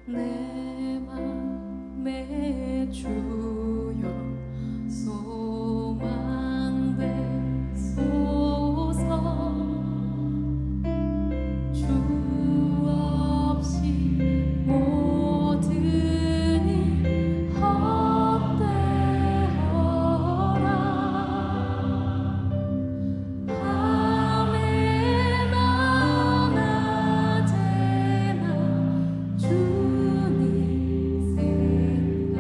내 맘에 주여 소망 되소서. 주 없이 모든 일 헛되어라. 밤에나 낮에나 주님 생각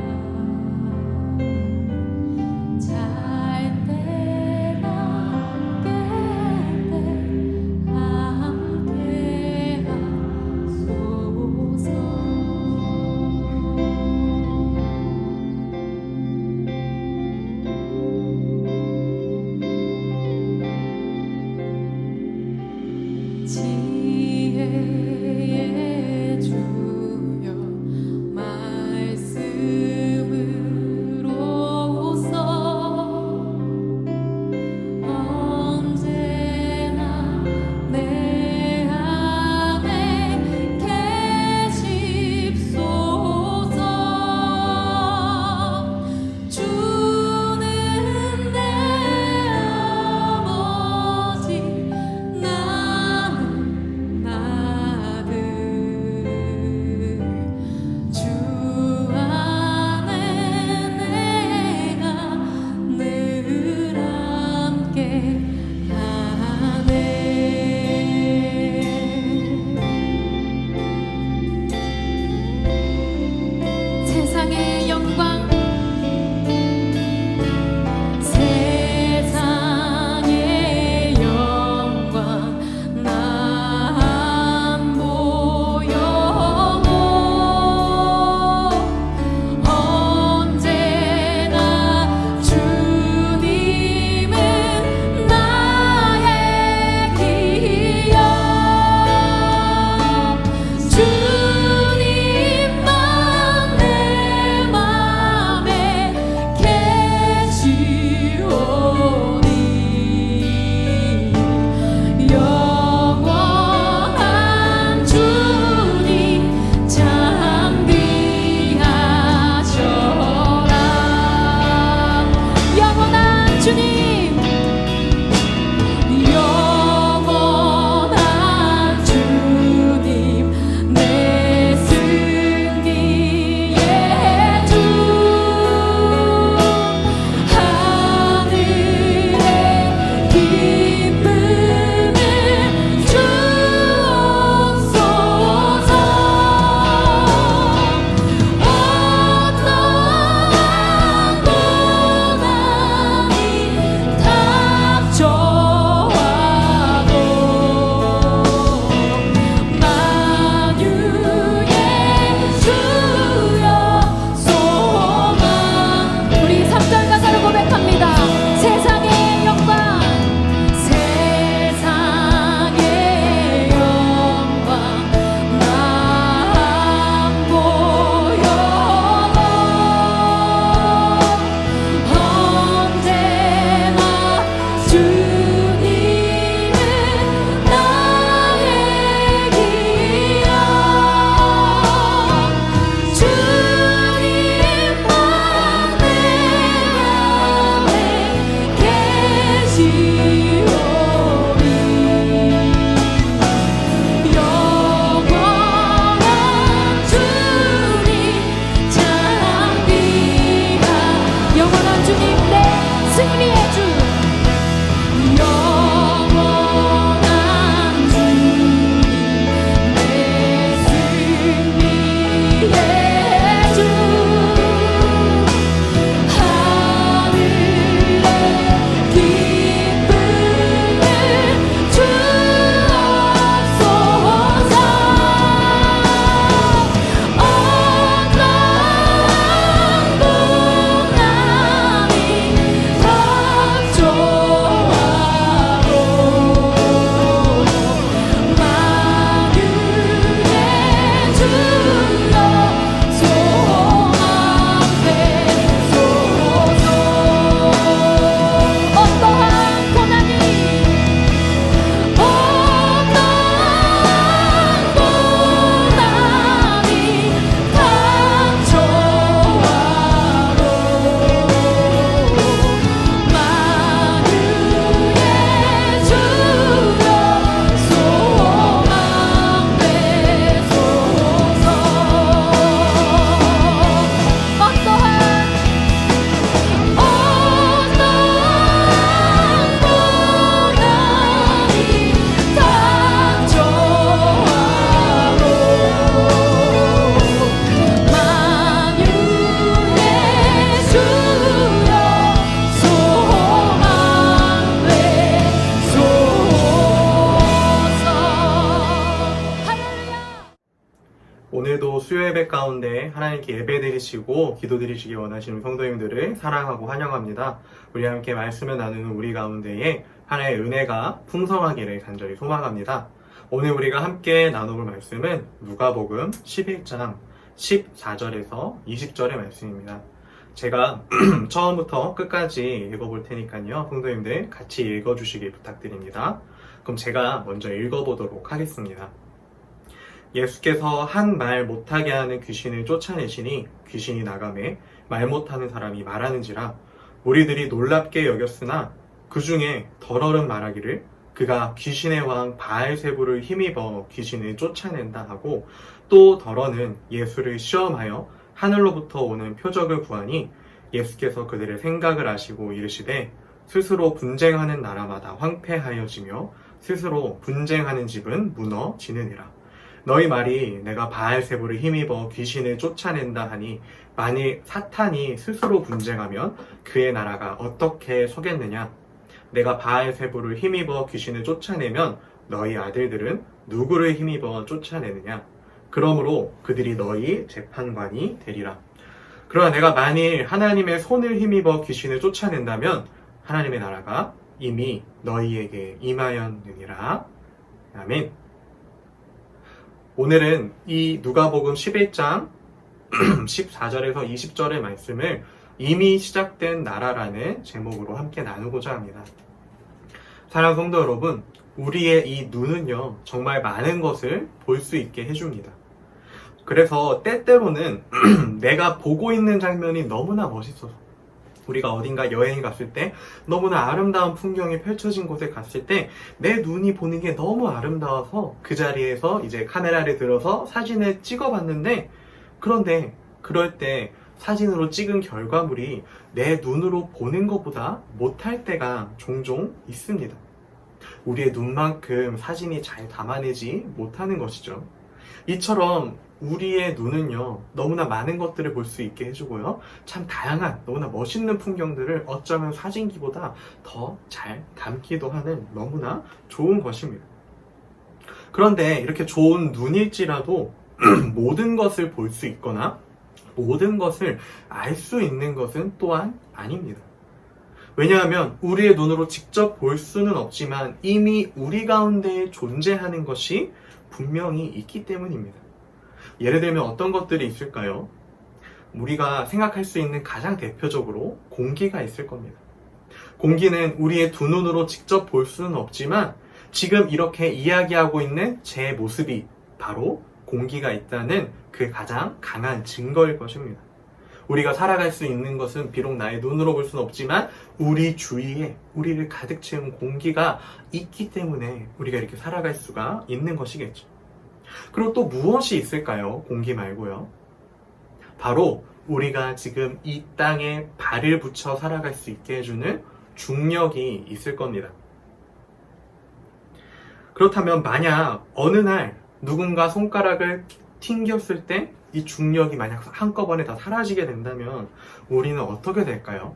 오늘도 수요 예배 가운데 하나님께 예배 드리시고 기도 드리시기 원하시는 성도님들을 사랑하고 환영합니다. 우리 함께 말씀을 나누는 우리 가운데에 하나님의 은혜가 풍성하기를 간절히 소망합니다. 오늘 우리가 함께 나눠볼 말씀은 누가복음 11장 14절에서 20절의 말씀입니다. 제가 처음부터 끝까지 읽어볼 테니까요. 성도님들 같이 읽어주시길 부탁드립니다. 그럼 제가 먼저 읽어보도록 하겠습니다. 예수께서 한 말 못하게 하는 귀신을 쫓아내시니 귀신이 나가매 말 못하는 사람이 말하는지라 우리들이 놀랍게 여겼으나 그 중에 덜어른 말하기를 그가 귀신의 왕 바알세불을 힘입어 귀신을 쫓아낸다 하고 또 덜어는 예수를 시험하여 하늘로부터 오는 표적을 구하니 예수께서 그들의 생각을 아시고 이르시되 스스로 분쟁하는 나라마다 황폐하여지며 스스로 분쟁하는 집은 무너지느니라. 너희 말이 내가 바알세불을 힘입어 귀신을 쫓아낸다 하니 만일 사탄이 스스로 분쟁하면 그의 나라가 어떻게 서겠느냐? 내가 바알세불을 힘입어 귀신을 쫓아내면 너희 아들들은 누구를 힘입어 쫓아내느냐? 그러므로 그들이 너희 재판관이 되리라. 그러나 내가 만일 하나님의 손을 힘입어 귀신을 쫓아낸다면 하나님의 나라가 이미 너희에게 임하였느니라. 아멘. 오늘은 이 누가복음 11장 14절에서 20절의 말씀을 이미 시작된 나라라는 제목으로 함께 나누고자 합니다. 사랑하는 성도 여러분, 우리의 이 눈은요, 정말 많은 것을 볼 수 있게 해줍니다. 그래서 때때로는 내가 보고 있는 장면이 너무나 멋있어서 우리가 어딘가 여행을 갔을 때 너무나 아름다운 풍경이 펼쳐진 곳에 갔을 때 내 눈이 보는 게 너무 아름다워서 그 자리에서 이제 카메라를 들어서 사진을 찍어봤는데 그런데 그럴 때 사진으로 찍은 결과물이 내 눈으로 보는 것보다 못할 때가 종종 있습니다. 우리의 눈만큼 사진이 잘 담아내지 못하는 것이죠. 이처럼 우리의 눈은요, 너무나 많은 것들을 볼 수 있게 해주고요. 참 다양한, 너무나 멋있는 풍경들을 어쩌면 사진기보다 더 잘 담기도 하는 너무나 좋은 것입니다. 그런데 이렇게 좋은 눈일지라도 모든 것을 볼 수 있거나 모든 것을 알 수 있는 것은 또한 아닙니다. 왜냐하면 우리의 눈으로 직접 볼 수는 없지만 이미 우리 가운데 존재하는 것이 분명히 있기 때문입니다. 예를 들면 어떤 것들이 있을까요? 우리가 생각할 수 있는 가장 대표적으로 공기가 있을 겁니다. 공기는 우리의 두 눈으로 직접 볼 수는 없지만 지금 이렇게 이야기하고 있는 제 모습이 바로 공기가 있다는 그 가장 강한 증거일 것입니다. 우리가 살아갈 수 있는 것은 비록 나의 눈으로 볼 수는 없지만 우리 주위에 우리를 가득 채운 공기가 있기 때문에 우리가 이렇게 살아갈 수가 있는 것이겠죠. 그리고 또 무엇이 있을까요? 공기 말고요. 바로 우리가 지금 이 땅에 발을 붙여 살아갈 수 있게 해주는 중력이 있을 겁니다. 그렇다면 만약 어느 날 누군가 손가락을 튕겼을 때 이 중력이 만약 한꺼번에 다 사라지게 된다면 우리는 어떻게 될까요?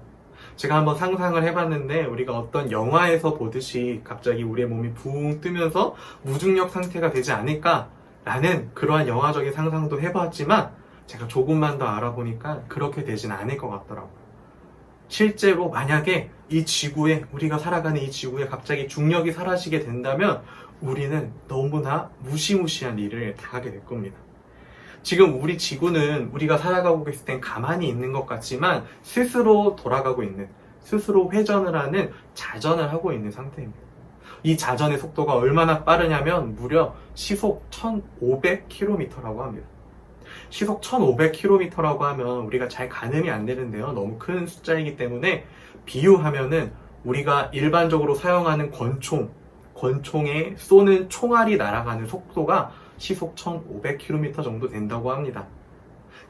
제가 한번 상상을 해봤는데 우리가 어떤 영화에서 보듯이 갑자기 우리의 몸이 붕 뜨면서 무중력 상태가 되지 않을까라는 그러한 영화적인 상상도 해봤지만 제가 조금만 더 알아보니까 그렇게 되진 않을 것 같더라고요. 실제로 만약에 이 지구에, 우리가 살아가는 이 지구에 갑자기 중력이 사라지게 된다면 우리는 너무나 무시무시한 일을 당하게 될 겁니다. 지금 우리 지구는 우리가 살아가고 있을 땐 가만히 있는 것 같지만 스스로 돌아가고 있는, 스스로 회전을 하는 자전을 하고 있는 상태입니다. 이 자전의 속도가 얼마나 빠르냐면 무려 시속 1500km라고 합니다. 시속 1500km라고 하면 우리가 잘 가늠이 안 되는데요. 너무 큰 숫자이기 때문에 비유하면은 우리가 일반적으로 사용하는 권총에 쏘는 총알이 날아가는 속도가 시속 1500km 정도 된다고 합니다.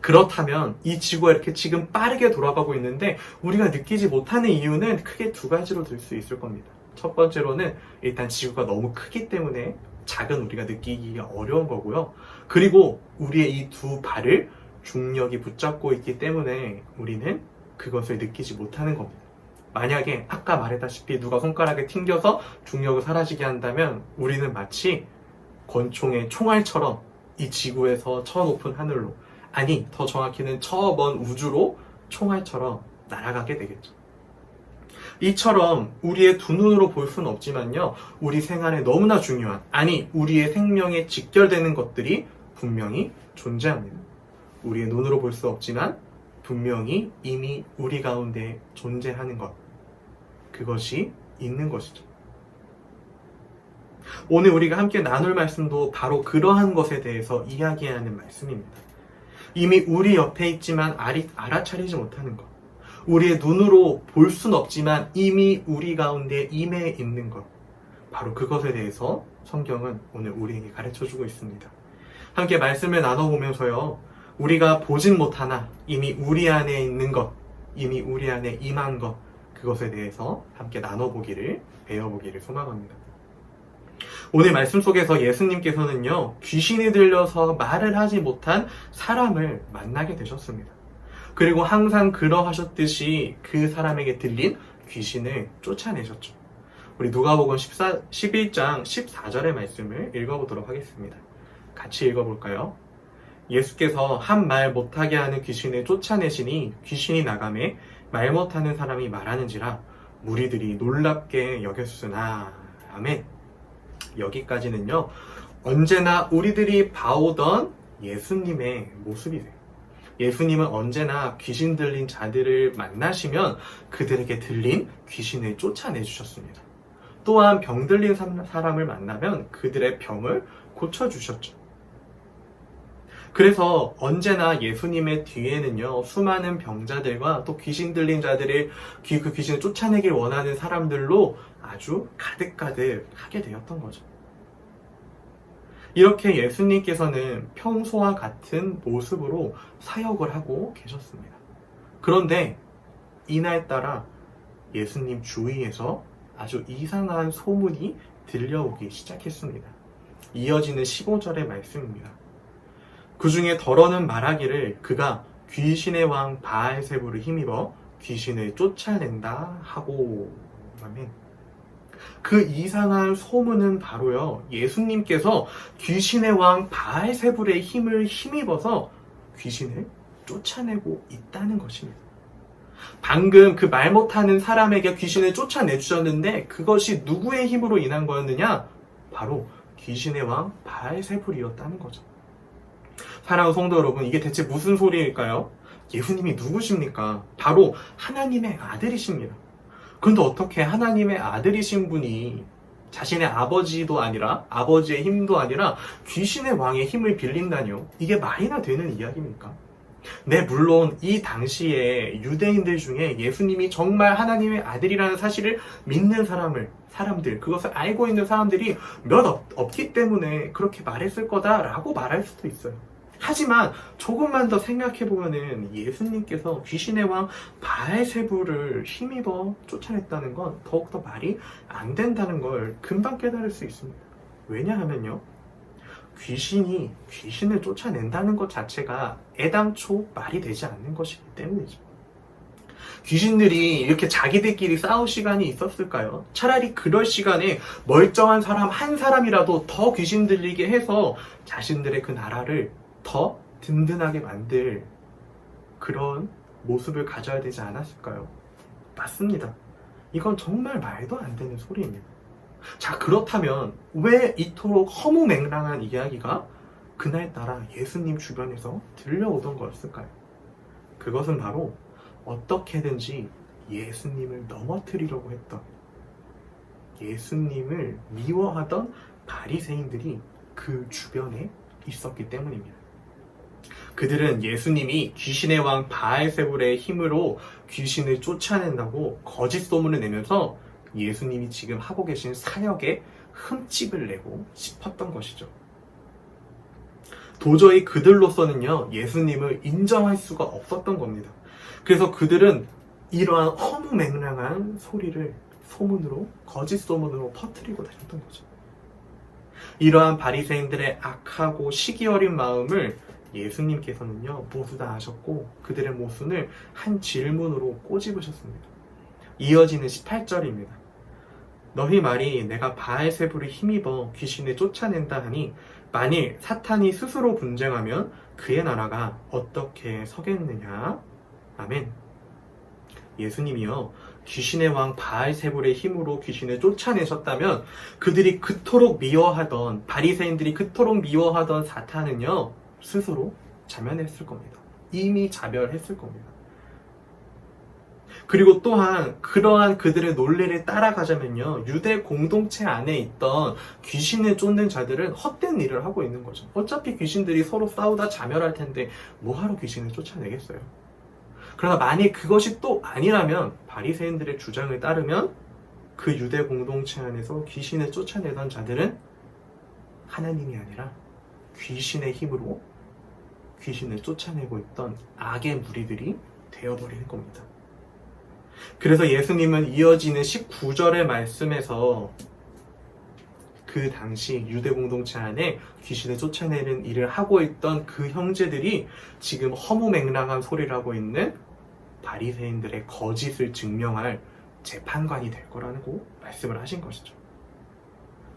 그렇다면 이 지구가 이렇게 지금 빠르게 돌아가고 있는데 우리가 느끼지 못하는 이유는 크게 두 가지로 들 수 있을 겁니다. 첫 번째로는 일단 지구가 너무 크기 때문에 작은 우리가 느끼기가 어려운 거고요. 그리고 우리의 이 두 발을 중력이 붙잡고 있기 때문에 우리는 그것을 느끼지 못하는 겁니다. 만약에 아까 말했다시피 누가 손가락에 튕겨서 중력을 사라지게 한다면 우리는 마치 권총의 총알처럼 이 지구에서 저 높은 하늘로, 아니 더 정확히는 저 먼 우주로 총알처럼 날아가게 되겠죠. 이처럼 우리의 두 눈으로 볼 수는 없지만요, 우리 생활에 너무나 중요한, 아니 우리의 생명에 직결되는 것들이 분명히 존재합니다. 우리의 눈으로 볼 수 없지만 분명히 이미 우리 가운데 존재하는 것, 그것이 있는 것이죠. 오늘 우리가 함께 나눌 말씀도 바로 그러한 것에 대해서 이야기하는 말씀입니다. 이미 우리 옆에 있지만 알아차리지 못하는 것, 우리의 눈으로 볼 순 없지만 이미 우리 가운데 임해 있는 것, 바로 그것에 대해서 성경은 오늘 우리에게 가르쳐주고 있습니다. 함께 말씀을 나눠보면서요, 우리가 보진 못하나 이미 우리 안에 있는 것, 이미 우리 안에 임한 것, 그것에 대해서 함께 나눠보기를, 배워보기를 소망합니다. 오늘 말씀 속에서 예수님께서는요, 귀신이 들려서 말을 하지 못한 사람을 만나게 되셨습니다. 그리고 항상 그러하셨듯이 그 사람에게 들린 귀신을 쫓아내셨죠. 우리 누가복음 11장 14절의 말씀을 읽어보도록 하겠습니다. 같이 읽어볼까요? 예수께서 한 말 못하게 하는 귀신을 쫓아내시니 귀신이 나가매 말 못하는 사람이 말하는지라 무리들이 놀랍게 여겼으나. 아멘. 여기까지는요, 언제나 우리들이 봐오던 예수님의 모습이세요. 예수님은 언제나 귀신 들린 자들을 만나시면 그들에게 들린 귀신을 쫓아내 주셨습니다. 또한 병 들린 사람을 만나면 그들의 병을 고쳐주셨죠. 그래서 언제나 예수님의 뒤에는요, 수많은 병자들과 또 귀신 들린 자들을, 그 귀신을 쫓아내길 원하는 사람들로 아주 가득가득하게 되었던 거죠. 이렇게 예수님께서는 평소와 같은 모습으로 사역을 하고 계셨습니다. 그런데 이날따라 예수님 주위에서 아주 이상한 소문이 들려오기 시작했습니다. 이어지는 15절의 말씀입니다. 그 중에 덜어는 말하기를 그가 귀신의 왕 바알세불을 힘입어 귀신을 쫓아낸다 하고. 아멘. 그 이상한 소문은 바로요, 예수님께서 귀신의 왕 바알세불의 힘을 힘입어서 귀신을 쫓아내고 있다는 것입니다. 방금 그 말 못하는 사람에게 귀신을 쫓아내주셨는데 그것이 누구의 힘으로 인한 거였느냐? 바로 귀신의 왕 바알세불이었다는 거죠. 사랑하는 성도 여러분, 이게 대체 무슨 소리일까요? 예수님이 누구십니까? 바로 하나님의 아들이십니다. 그런데 어떻게 하나님의 아들이신 분이 자신의 아버지도 아니라, 아버지의 힘도 아니라 귀신의 왕의 힘을 빌린다뇨? 이게 말이나 되는 이야기입니까? 네, 물론 이 당시에 유대인들 중에 예수님이 정말 하나님의 아들이라는 사실을 믿는 사람들, 그것을 알고 있는 사람들이 몇 없기 때문에 그렇게 말했을 거다라고 말할 수도 있어요. 하지만 조금만 더 생각해보면 예수님께서 귀신의 왕 바알세불을 힘입어 쫓아냈다는 건 더욱더 말이 안 된다는 걸 금방 깨달을 수 있습니다. 왜냐하면요, 귀신이 귀신을 쫓아낸다는 것 자체가 애당초 말이 되지 않는 것이기 때문이죠. 귀신들이 이렇게 자기들끼리 싸울 시간이 있었을까요? 차라리 그럴 시간에 멀쩡한 사람 한 사람이라도 더 귀신 들리게 해서 자신들의 그 나라를 더 든든하게 만들 그런 모습을 가져야 되지 않았을까요? 맞습니다. 이건 정말 말도 안 되는 소리입니다. 자, 그렇다면 왜 이토록 허무맹랑한 이야기가 그날따라 예수님 주변에서 들려오던 거였을까요? 그것은 바로 어떻게든지 예수님을 넘어뜨리려고 했던, 예수님을 미워하던 바리새인들이 그 주변에 있었기 때문입니다. 그들은 예수님이 귀신의 왕 바알세불의 힘으로 귀신을 쫓아낸다고 거짓 소문을 내면서 예수님이 지금 하고 계신 사역에 흠집을 내고 싶었던 것이죠. 도저히 그들로서는요, 예수님을 인정할 수가 없었던 겁니다. 그래서 그들은 이러한 허무맹랑한 소리를 소문으로, 거짓 소문으로 퍼뜨리고 다녔던 거죠. 이러한 바리새인들의 악하고 시기 어린 마음을 예수님께서는요, 모두 다 아셨고 그들의 모순을 한 질문으로 꼬집으셨습니다. 이어지는 18절입니다. 너희 말이 내가 바알세불을 힘입어 귀신을 쫓아낸다 하니 만일 사탄이 스스로 분쟁하면 그의 나라가 어떻게 서겠느냐? 아멘. 예수님이요, 귀신의 왕 바알세불의 힘으로 귀신을 쫓아내셨다면 그들이 그토록 미워하던, 바리새인들이 그토록 미워하던 사탄은요, 스스로 자멸했을 겁니다. 이미 자멸했을 겁니다. 그리고 또한 그러한 그들의 논리를 따라가자면요, 유대 공동체 안에 있던 귀신을 쫓는 자들은 헛된 일을 하고 있는 거죠. 어차피 귀신들이 서로 싸우다 자멸할 텐데 뭐하러 귀신을 쫓아내겠어요. 그러나 만약 그것이 또 아니라면, 바리새인들의 주장을 따르면 그 유대 공동체 안에서 귀신을 쫓아내던 자들은 하나님이 아니라 귀신의 힘으로 귀신을 쫓아내고 있던 악의 무리들이 되어버리는 겁니다. 그래서 예수님은 이어지는 19절의 말씀에서 그 당시 유대 공동체 안에 귀신을 쫓아내는 일을 하고 있던 그 형제들이 지금 허무맹랑한 소리를 하고 있는 바리새인들의 거짓을 증명할 재판관이 될 거라고 말씀을 하신 것이죠.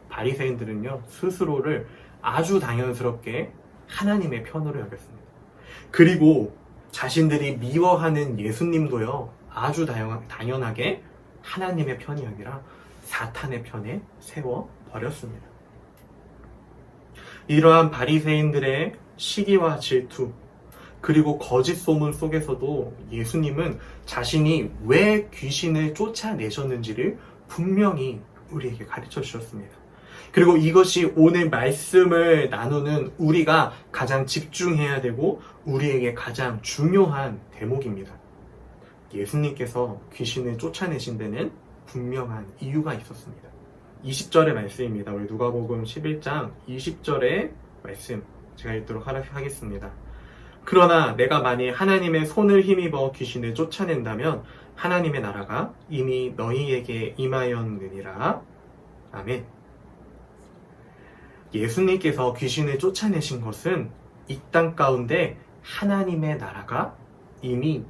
바리새인들은요, 스스로를 아주 당연스럽게 하나님의 편으로 여겼습니다. 그리고 자신들이 미워하는 예수님도요, 아주 당연하게 하나님의 편이 아니라 사탄의 편에 세워버렸습니다. 이러한 바리새인들의 시기와 질투, 그리고 거짓 소문 속에서도 예수님은 자신이 왜 귀신을 쫓아내셨는지를 분명히 우리에게 가르쳐 주셨습니다. 그리고 이것이 오늘 말씀을 나누는 우리가 가장 집중해야 되고 우리에게 가장 중요한 대목입니다. 예수님께서 귀신을 쫓아내신 데는 분명한 이유가 있었습니다. 20절의 말씀입니다. 우리 누가복음 11장 20절의 말씀 제가 읽도록 하겠습니다. 그러나 내가 만일 하나님의 손을 힘입어 귀신을 쫓아낸다면 하나님의 나라가 이미 너희에게 임하였느니라. 아멘. 예수님께서 귀신을 쫓아내신 것은 이 땅 가운데 하나님의 나라가 이미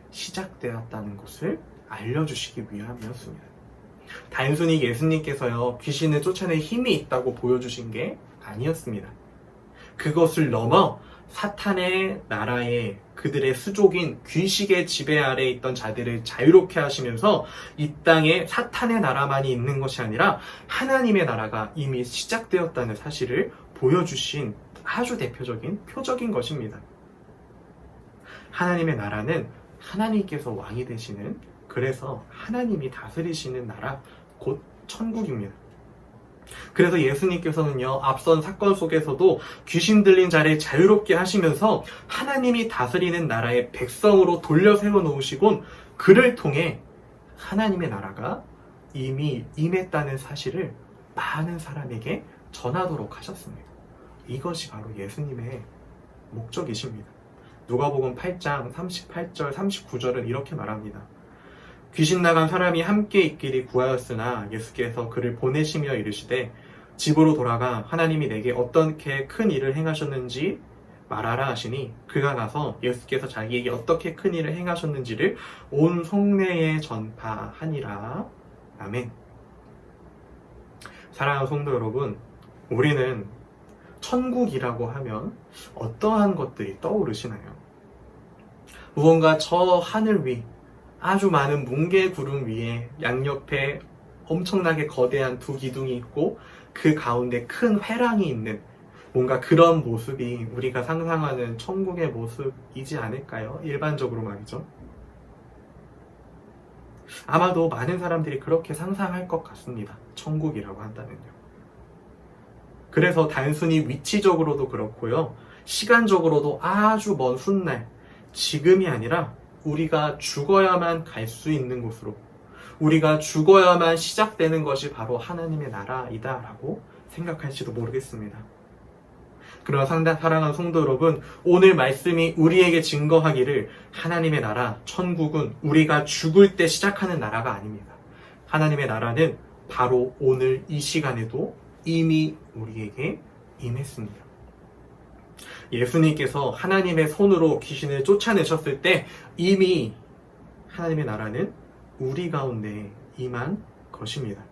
시작되었다는 것을 알려주시기 위함이었습니다. 단순히 예수님께서요, 귀신을 쫓아낼 힘이 있다고 보여주신 게 아니었습니다. 그것을 넘어 사탄의 나라에 그들의 수족인 귀식의 지배 아래에 있던 자들을 자유롭게 하시면서 이 땅에 사탄의 나라만이 있는 것이 아니라 하나님의 나라가 이미 시작되었다는 사실을 보여주신 아주 대표적인 표적인 것입니다. 하나님의 나라는 하나님께서 왕이 되시는, 그래서 하나님이 다스리시는 나라, 곧 천국입니다. 그래서 예수님께서는요, 앞선 사건 속에서도 귀신 들린 자를 자유롭게 하시면서 하나님이 다스리는 나라의 백성으로 돌려 세워 놓으시곤 그를 통해 하나님의 나라가 이미 임했다는 사실을 많은 사람에게 전하도록 하셨습니다. 이것이 바로 예수님의 목적이십니다. 누가복음 8장 38절 39절은 이렇게 말합니다. 귀신 나간 사람이 함께 있기를 구하였으나 예수께서 그를 보내시며 이르시되 집으로 돌아가 하나님이 내게 어떻게 큰 일을 행하셨는지 말하라 하시니 그가 가서 예수께서 자기에게 어떻게 큰 일을 행하셨는지를 온 성내에 전파하니라. 아멘. 사랑하는 성도 여러분, 우리는 천국이라고 하면 어떠한 것들이 떠오르시나요? 무언가 저 하늘 위 아주 많은 뭉게 구름 위에 양옆에 엄청나게 거대한 두 기둥이 있고 그 가운데 큰 회랑이 있는 뭔가 그런 모습이 우리가 상상하는 천국의 모습이지 않을까요? 일반적으로 말이죠. 아마도 많은 사람들이 그렇게 상상할 것 같습니다. 천국이라고 한다면요. 그래서 단순히 위치적으로도 그렇고요, 시간적으로도 아주 먼 훗날, 지금이 아니라 우리가 죽어야만 갈 수 있는 곳으로, 우리가 죽어야만 시작되는 것이 바로 하나님의 나라이다 라고 생각할지도 모르겠습니다. 그러나 사랑하는 성도 여러분, 오늘 말씀이 우리에게 증거하기를 하나님의 나라, 천국은 우리가 죽을 때 시작하는 나라가 아닙니다. 하나님의 나라는 바로 오늘 이 시간에도 이미 우리에게 임했습니다. 예수님께서 하나님의 손으로 귀신을 쫓아내셨을 때 이미 하나님의 나라는 우리 가운데 임한 것입니다.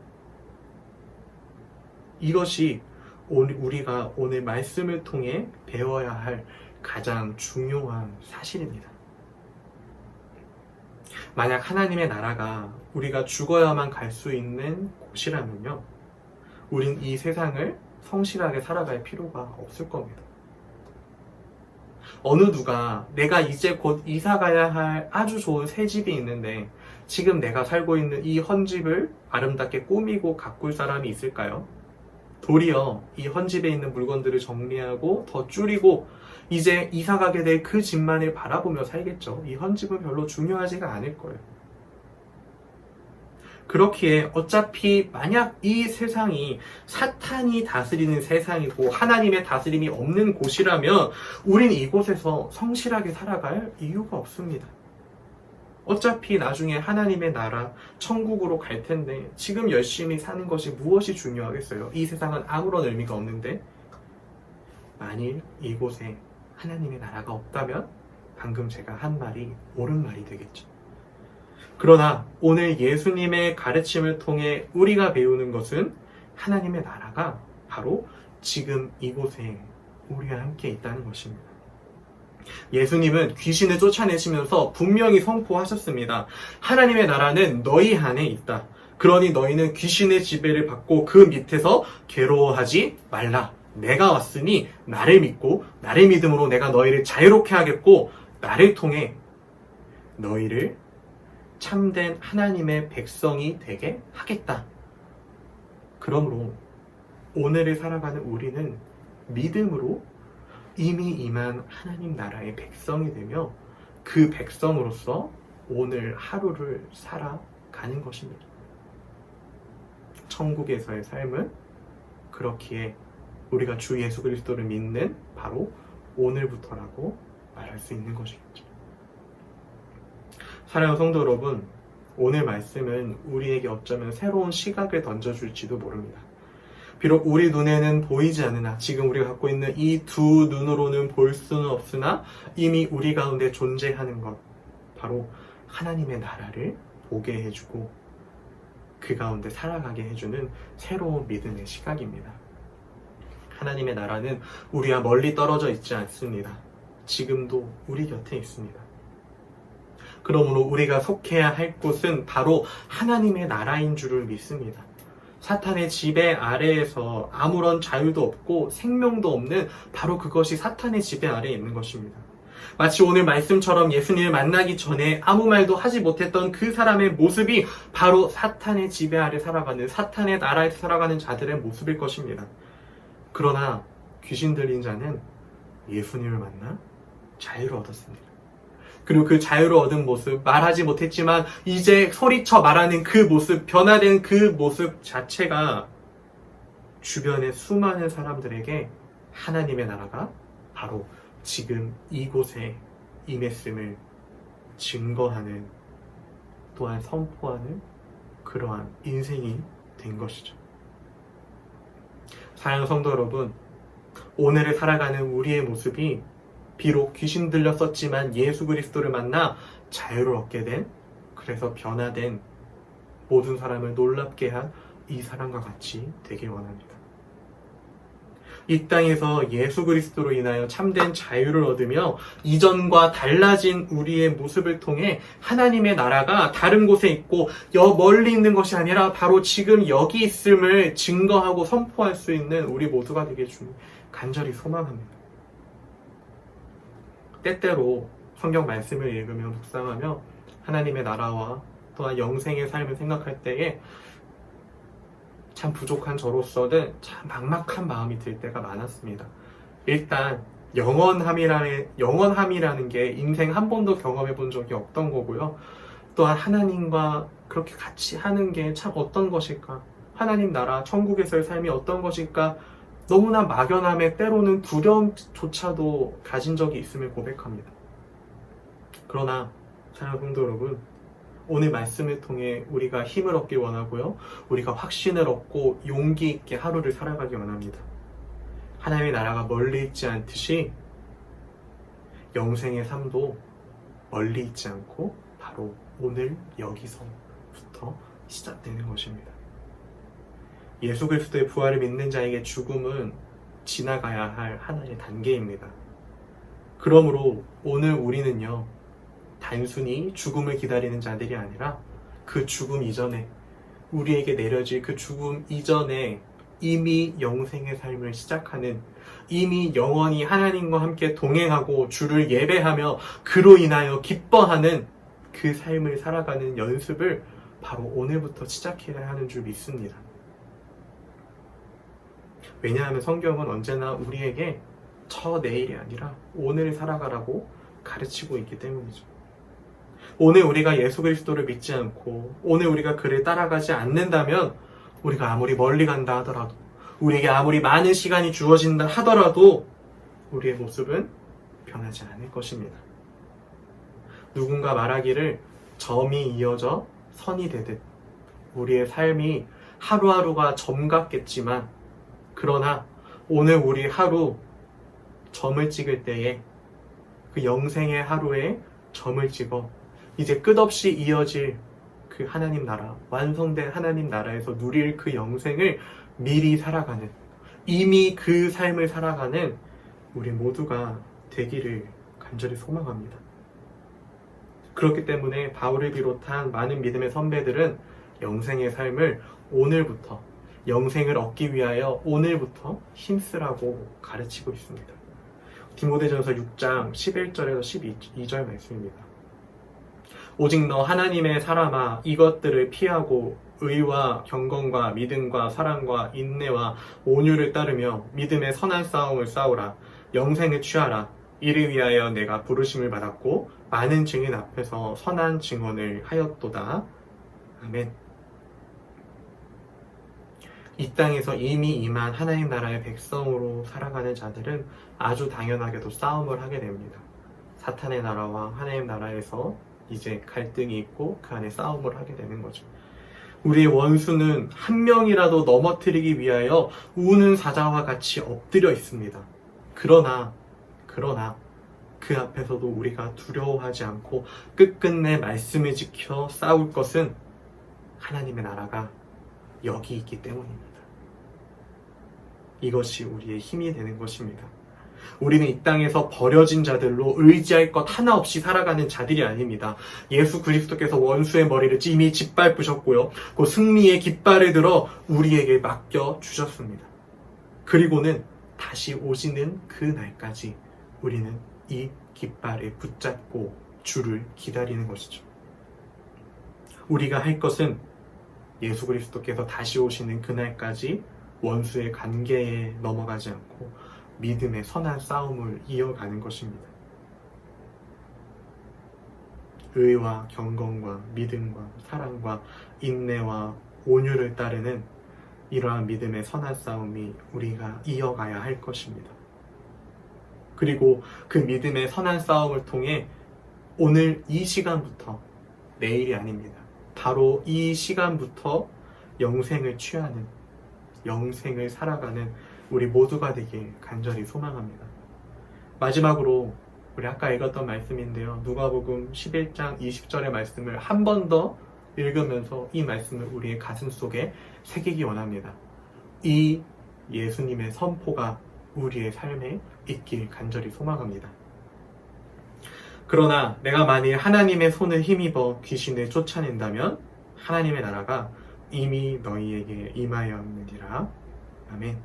이것이 우리가 오늘 말씀을 통해 배워야 할 가장 중요한 사실입니다. 만약 하나님의 나라가 우리가 죽어야만 갈 수 있는 곳이라면요, 우린 이 세상을 성실하게 살아갈 필요가 없을 겁니다. 어느 누가 내가 이제 곧 이사 가야 할 아주 좋은 새 집이 있는데 지금 내가 살고 있는 이 헌집을 아름답게 꾸미고 가꿀 사람이 있을까요? 도리어 이 헌집에 있는 물건들을 정리하고 더 줄이고 이제 이사 가게 될 그 집만을 바라보며 살겠죠. 이 헌집은 별로 중요하지가 않을 거예요. 그렇기에 어차피 만약 이 세상이 사탄이 다스리는 세상이고 하나님의 다스림이 없는 곳이라면 우린 이곳에서 성실하게 살아갈 이유가 없습니다. 어차피 나중에 하나님의 나라, 천국으로 갈 텐데 지금 열심히 사는 것이 무엇이 중요하겠어요? 이 세상은 아무런 의미가 없는데 만일 이곳에 하나님의 나라가 없다면 방금 제가 한 말이 옳은 말이 되겠죠. 그러나 오늘 예수님의 가르침을 통해 우리가 배우는 것은 하나님의 나라가 바로 지금 이곳에 우리와 함께 있다는 것입니다. 예수님은 귀신을 쫓아내시면서 분명히 선포하셨습니다. 하나님의 나라는 너희 안에 있다. 그러니 너희는 귀신의 지배를 받고 그 밑에서 괴로워하지 말라. 내가 왔으니 나를 믿고 나를 믿음으로 내가 너희를 자유롭게 하겠고 나를 통해 너희를 참된 하나님의 백성이 되게 하겠다. 그러므로 오늘을 살아가는 우리는 믿음으로 이미 임한 하나님 나라의 백성이 되며 그 백성으로서 오늘 하루를 살아가는 것입니다. 천국에서의 삶은 그렇기에 우리가 주 예수 그리스도를 믿는 바로 오늘부터라고 말할 수 있는 것이겠죠. 사랑하는 성도 여러분, 오늘 말씀은 우리에게 어쩌면 새로운 시각을 던져줄지도 모릅니다. 비록 우리 눈에는 보이지 않으나 지금 우리가 갖고 있는 이 두 눈으로는 볼 수는 없으나 이미 우리 가운데 존재하는 것, 바로 하나님의 나라를 보게 해주고 그 가운데 살아가게 해주는 새로운 믿음의 시각입니다. 하나님의 나라는 우리와 멀리 떨어져 있지 않습니다. 지금도 우리 곁에 있습니다. 그러므로 우리가 속해야 할 곳은 바로 하나님의 나라인 줄을 믿습니다. 사탄의 지배 아래에서 아무런 자유도 없고 생명도 없는 바로 그것이 사탄의 지배 아래에 있는 것입니다. 마치 오늘 말씀처럼 예수님을 만나기 전에 아무 말도 하지 못했던 그 사람의 모습이 바로 사탄의 지배 아래 살아가는, 사탄의 나라에서 살아가는 자들의 모습일 것입니다. 그러나 귀신 들린 자는 예수님을 만나 자유를 얻었습니다. 그리고 그 자유를 얻은 모습, 말하지 못했지만 이제 소리쳐 말하는 그 모습, 변화된 그 모습 자체가 주변의 수많은 사람들에게 하나님의 나라가 바로 지금 이곳에 임했음을 증거하는, 또한 선포하는 그러한 인생이 된 것이죠. 사랑하는 성도 여러분, 오늘을 살아가는 우리의 모습이 비록 귀신 들렸었지만 예수 그리스도를 만나 자유를 얻게 된, 그래서 변화된 모든 사람을 놀랍게 한 이 사람과 같이 되길 원합니다. 이 땅에서 예수 그리스도로 인하여 참된 자유를 얻으며 이전과 달라진 우리의 모습을 통해 하나님의 나라가 다른 곳에 있고 멀리 있는 것이 아니라 바로 지금 여기 있음을 증거하고 선포할 수 있는 우리 모두가 되길 간절히 소망합니다. 때때로 성경 말씀을 읽으며 묵상하며 하나님의 나라와 또한 영생의 삶을 생각할 때에 참 부족한 저로서는 참 막막한 마음이 들 때가 많았습니다. 일단 영원함이라는 게 인생 한 번도 경험해 본 적이 없던 거고요. 또한 하나님과 그렇게 같이 하는 게 참 어떤 것일까? 하나님 나라, 천국에서의 삶이 어떤 것일까? 너무나 막연함에 때로는 두려움조차도 가진 적이 있음을 고백합니다. 그러나 사랑하는 성도 여러분, 오늘 말씀을 통해 우리가 힘을 얻길 원하고요. 우리가 확신을 얻고 용기 있게 하루를 살아가기 원합니다. 하나님의 나라가 멀리 있지 않듯이 영생의 삶도 멀리 있지 않고 바로 오늘 여기서부터 시작되는 것입니다. 예수 그리스도의 부활을 믿는 자에게 죽음은 지나가야 할 하나의 단계입니다. 그러므로 오늘 우리는요, 단순히 죽음을 기다리는 자들이 아니라 그 죽음 이전에, 우리에게 내려질 그 죽음 이전에 이미 영생의 삶을 시작하는, 이미 영원히 하나님과 함께 동행하고 주를 예배하며 그로 인하여 기뻐하는 그 삶을 살아가는 연습을 바로 오늘부터 시작해야 하는 줄 믿습니다. 왜냐하면 성경은 언제나 우리에게 저 내일이 아니라 오늘 살아가라고 가르치고 있기 때문이죠. 오늘 우리가 예수 그리스도를 믿지 않고 오늘 우리가 그를 따라가지 않는다면 우리가 아무리 멀리 간다 하더라도, 우리에게 아무리 많은 시간이 주어진다 하더라도 우리의 모습은 변하지 않을 것입니다. 누군가 말하기를 점이 이어져 선이 되듯 우리의 삶이 하루하루가 점 같겠지만, 그러나 오늘 우리 하루 점을 찍을 때에 그 영생의 하루에 점을 찍어 이제 끝없이 이어질 그 하나님 나라, 완성된 하나님 나라에서 누릴 그 영생을 미리 살아가는, 이미 그 삶을 살아가는 우리 모두가 되기를 간절히 소망합니다. 그렇기 때문에 바울을 비롯한 많은 믿음의 선배들은 영생의 삶을 오늘부터, 영생을 얻기 위하여 오늘부터 힘쓰라고 가르치고 있습니다. 디모데전서 6장 11절에서 12절 말씀입니다. 오직 너 하나님의 사람아, 이것들을 피하고 의와 경건과 믿음과 사랑과 인내와 온유를 따르며 믿음의 선한 싸움을 싸우라. 영생을 취하라. 이를 위하여 내가 부르심을 받았고 많은 증인 앞에서 선한 증언을 하였도다. 아멘. 이 땅에서 이미 임한 하나님 나라의 백성으로 살아가는 자들은 아주 당연하게도 싸움을 하게 됩니다. 사탄의 나라와 하나님 나라에서 이제 갈등이 있고 그 안에 싸움을 하게 되는 거죠. 우리의 원수는 한 명이라도 넘어뜨리기 위하여 우는 사자와 같이 엎드려 있습니다. 그러나 그 앞에서도 우리가 두려워하지 않고 끝끝내 말씀을 지켜 싸울 것은 하나님의 나라가 여기 있기 때문입니다. 이것이 우리의 힘이 되는 것입니다. 우리는 이 땅에서 버려진 자들로 의지할 것 하나 없이 살아가는 자들이 아닙니다. 예수 그리스도께서 원수의 머리를 이미 짓밟으셨고요, 그 승리의 깃발을 들어 우리에게 맡겨주셨습니다. 그리고는 다시 오시는 그 날까지 우리는 이 깃발에 붙잡고 주를 기다리는 것이죠. 우리가 할 것은 예수 그리스도께서 다시 오시는 그날까지 원수의 관계에 넘어가지 않고 믿음의 선한 싸움을 이어가는 것입니다. 의와 경건과 믿음과 사랑과 인내와 온유를 따르는 이러한 믿음의 선한 싸움이 우리가 이어가야 할 것입니다. 그리고 그 믿음의 선한 싸움을 통해 오늘 이 시간부터, 내일이 아닙니다, 바로 이 시간부터 영생을 취하는, 영생을 살아가는 우리 모두가 되길 간절히 소망합니다. 마지막으로 우리 아까 읽었던 말씀인데요, 누가복음 11장 20절의 말씀을 한 번 더 읽으면서 이 말씀을 우리의 가슴 속에 새기기 원합니다. 이 예수님의 선포가 우리의 삶에 있길 간절히 소망합니다. 그러나 내가 만일 하나님의 손을 힘입어 귀신을 쫓아낸다면 하나님의 나라가 이미 너희에게 임하였느니라. 아멘.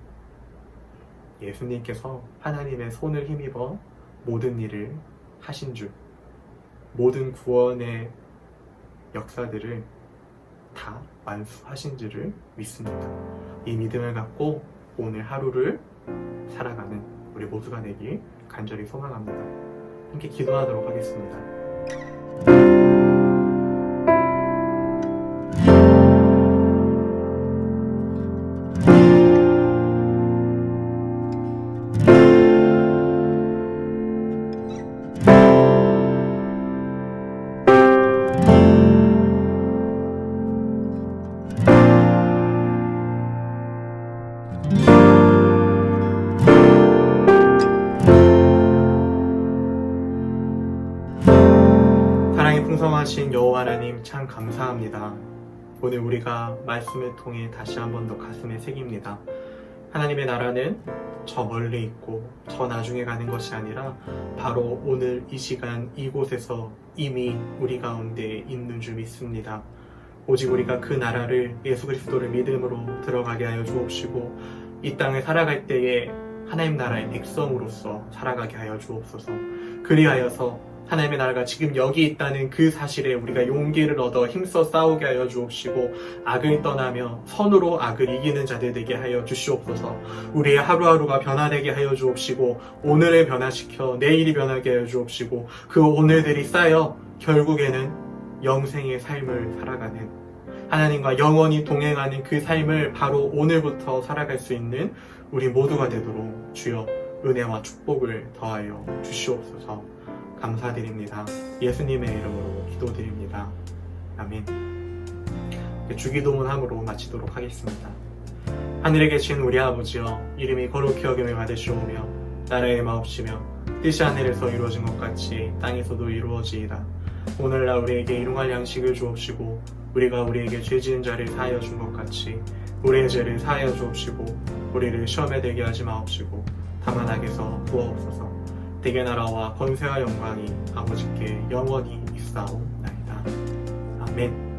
예수님께서 하나님의 손을 힘입어 모든 일을 하신 줄, 모든 구원의 역사들을 다 완수하신 줄을 믿습니다. 이 믿음을 갖고 오늘 하루를 살아가는 우리 모두가 되길 간절히 소망합니다. 함께 기도하도록 하겠습니다. 풍성하신 여호와 하나님, 참 감사합니다. 오늘 우리가 말씀을 통해 다시 한 번 더 가슴에 새깁니다. 하나님의 나라는 저 멀리 있고 저 나중에 가는 것이 아니라 바로 오늘 이 시간 이곳에서 이미 우리 가운데 있는 줄 믿습니다. 오직 우리가 그 나라를 예수 그리스도를 믿음으로 들어가게 하여 주옵시고 이 땅을 살아갈 때에 하나님 나라의 백성으로서 살아가게 하여 주옵소서. 그리하여서 하나님의 나라가 지금 여기 있다는 그 사실에 우리가 용기를 얻어 힘써 싸우게 하여 주옵시고 악을 떠나며 선으로 악을 이기는 자들 되게 하여 주시옵소서. 우리의 하루하루가 변화되게 하여 주옵시고 오늘을 변화시켜 내일이 변하게 하여 주옵시고 그 오늘들이 쌓여 결국에는 영생의 삶을 살아가는 하나님과 영원히 동행하는 그 삶을 바로 오늘부터 살아갈 수 있는 우리 모두가 되도록 주여 은혜와 축복을 더하여 주시옵소서. 감사드립니다. 예수님의 이름으로 기도드립니다. 아멘. 주기도문함으로 마치도록 하겠습니다. 하늘에 계신 우리 아버지여, 이름이 거룩히 여김을 받으시오며 나라의 마옵시며 뜻이 하늘에서 이루어진 것 같이 땅에서도 이루어지이다. 오늘날 우리에게 일용할 양식을 주옵시고 우리가 우리에게 죄 지은 자를 사하여 준 것 같이 우리의 죄를 사하여 주옵시고 우리를 시험에 들게 하지 마옵시고 다만 악에서 구하옵소서. 대개 나라와 권세와 영광이 아버지께 영원히 있사옵나이다. 아멘.